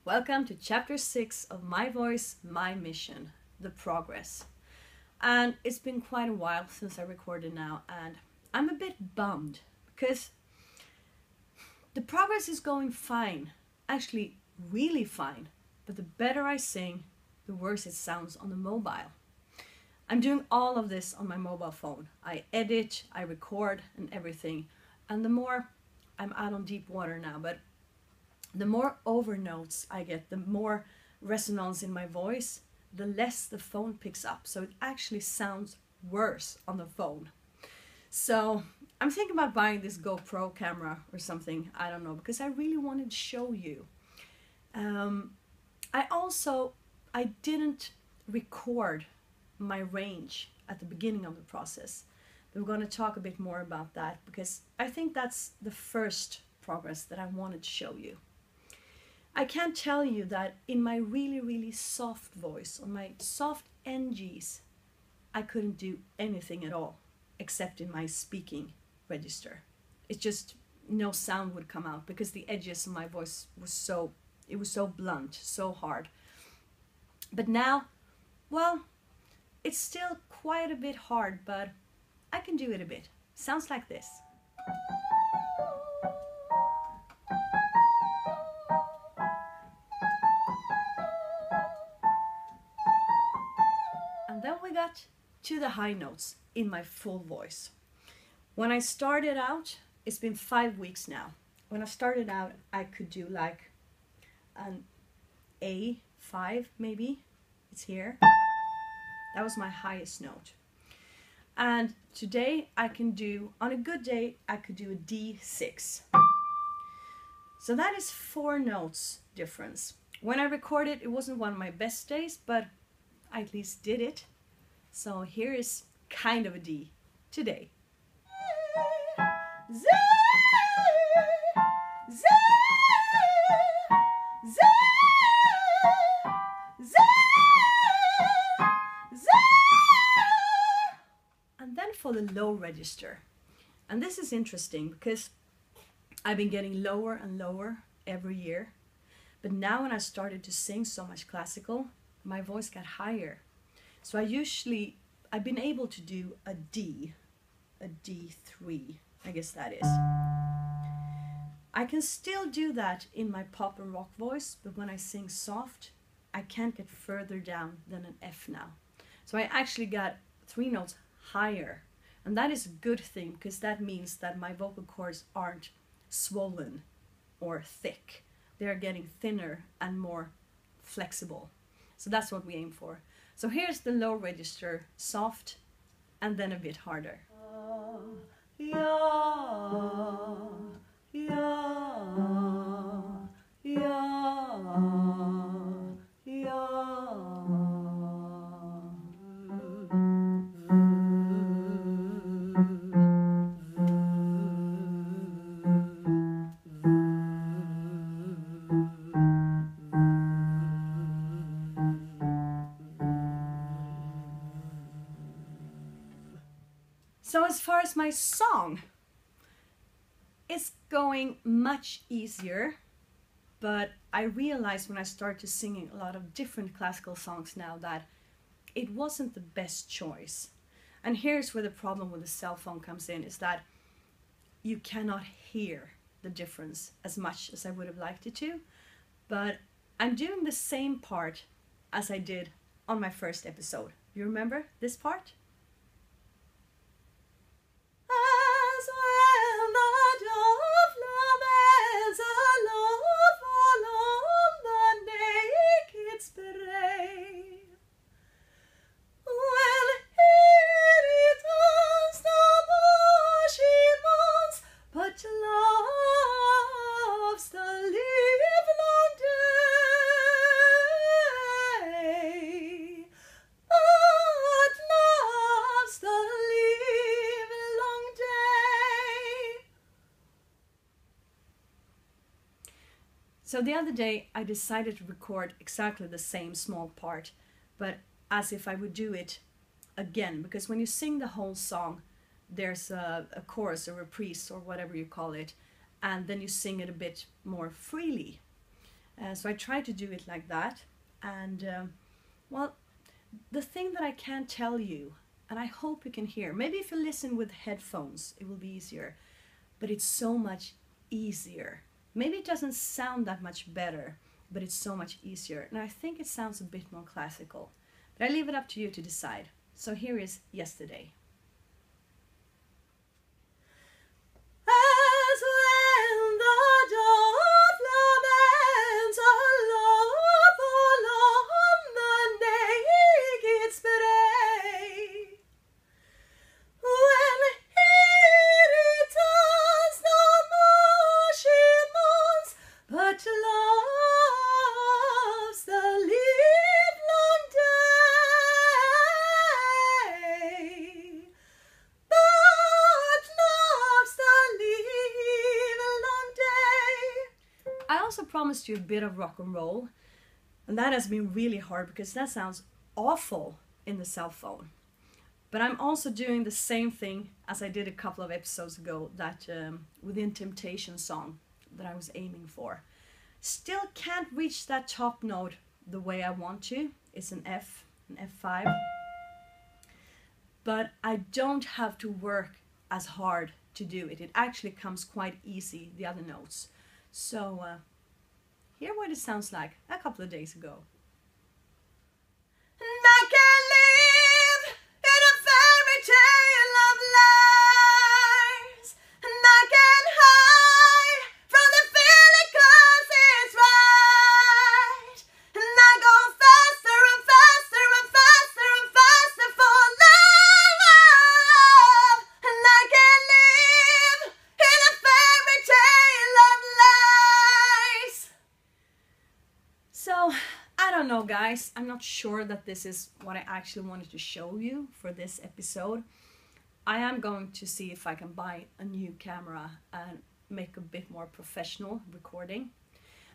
Welcome to chapter 6 of My Voice, My Mission, The Progress. And it's been quite a while since I recorded now, and I'm a bit bummed because the progress is going fine, actually really fine, but the better I sing, the worse it sounds on the mobile. I'm doing all of this on my mobile phone. I edit, I record and everything, and the more, I'm out on deep water now, but the more overnotes I get, the more resonance in my voice, the less the phone picks up. So it actually sounds worse on the phone. So I'm thinking about buying this GoPro camera or something, I don't know, because I really wanted to show you. I didn't record my range at the beginning of the process. We're going to talk a bit more about that because I think that's the first progress that I wanted to show you. I can't tell you that in my really soft voice, on my soft NGs, I couldn't do anything at all except in my speaking register. It's just no sound would come out because the edges of my voice was so blunt, so hard. But now, well, it's still quite a bit hard, but I can do it a bit. Sounds like this. And then we got to the high notes in my full voice. When I started out, it's been 5 weeks now. When I started out, I could do like an A5 maybe. It's here. That was my highest note. And today I can do, on a good day, I could do a D6. So that is 4 notes difference. When I recorded, it wasn't one of my best days, but I at least did it. So here is kind of a D today. And then for the low register. And this is interesting because I've been getting lower and lower every year. But now when I started to sing so much classical, my voice got higher. So I've been able to do a D, a D3, I guess that is. I can still do that in my pop and rock voice, but when I sing soft, I can't get further down than an F now. So I actually got 3 notes higher. And that is a good thing because that means that my vocal cords aren't swollen or thick. They're getting thinner and more flexible. So that's what we aim for. So here's the low register, soft, and then a bit harder. So as far as my song, it's going much easier, but I realized when I started singing a lot of different classical songs now that it wasn't the best choice. And here's where the problem with the cell phone comes in, is that you cannot hear the difference as much as I would have liked it to, but I'm doing the same part as I did on my first episode. You remember this part? So the other day I decided to record exactly the same small part, but as if I would do it again, because when you sing the whole song, there's a chorus, a reprise, or whatever you call it, and then you sing it a bit more freely. So I try to do it like that. And well, the thing that I can't tell you, and I hope you can hear, maybe if you listen with headphones, it will be easier, but it's so much easier. Maybe it doesn't sound that much better, but it's so much easier. And I think it sounds a bit more classical. But I leave it up to you to decide. So here is Yesterday. As when the dawn laments alone on the naked spray, when he returns no more she mourns, but loves the livelong day. But loves the livelong day. I also promised you a bit of rock and roll, and that has been really hard because that sounds awful in the cell phone. But I'm also doing the same thing as I did a couple of episodes ago, that Within Temptation song that I was aiming for. Still can't reach that top note the way I want to. It's an F, an F5. But I don't have to work as hard to do it. It actually comes quite easy, the other notes. So hear what it sounds like a couple of days ago. And I can live in a fairy tale of lies, and I can hide from the feeling 'cause it's right, and I go faster and faster and faster and faster for love, and I can live in a fairy tale of lies. So I don't know, guys. I'm not sure that this is what I actually wanted to show you for this episode. I am going to see if I can buy a new camera and make a bit more professional recording.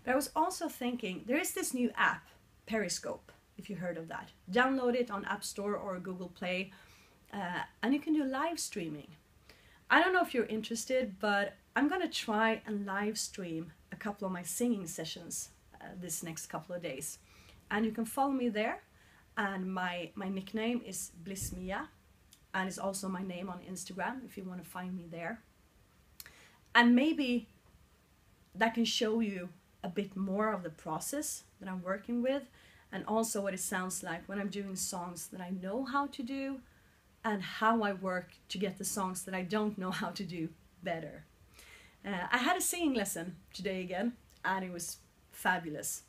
But I was also thinking, there is this new app, Periscope, if you heard of that. Download it on App Store or Google Play, and you can do live streaming. I don't know if you're interested, but I'm gonna try and live stream a couple of my singing sessions this next couple of days. And you can follow me there, and my nickname is BlissMia, and it's also my name on Instagram if you want to find me there. And maybe that can show you a bit more of the process that I'm working with, and also what it sounds like when I'm doing songs that I know how to do, and how I work to get the songs that I don't know how to do better. I had a singing lesson today again, and it was fabulous.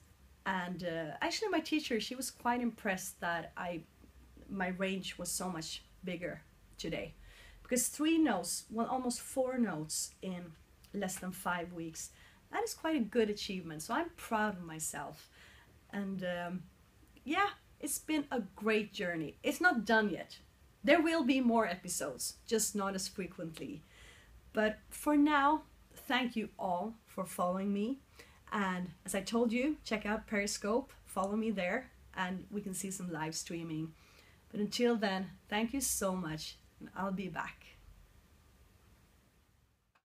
And actually my teacher, she was quite impressed that my range was so much bigger today. Because 3 notes, well, almost 4 notes in less than 5 weeks, that is quite a good achievement. So I'm proud of myself. And yeah, it's been a great journey. It's not done yet. There will be more episodes, just not as frequently. But for now, thank you all for following me. And as I told you, check out Periscope, follow me there, and we can see some live streaming. But until then, thank you so much, and I'll be back.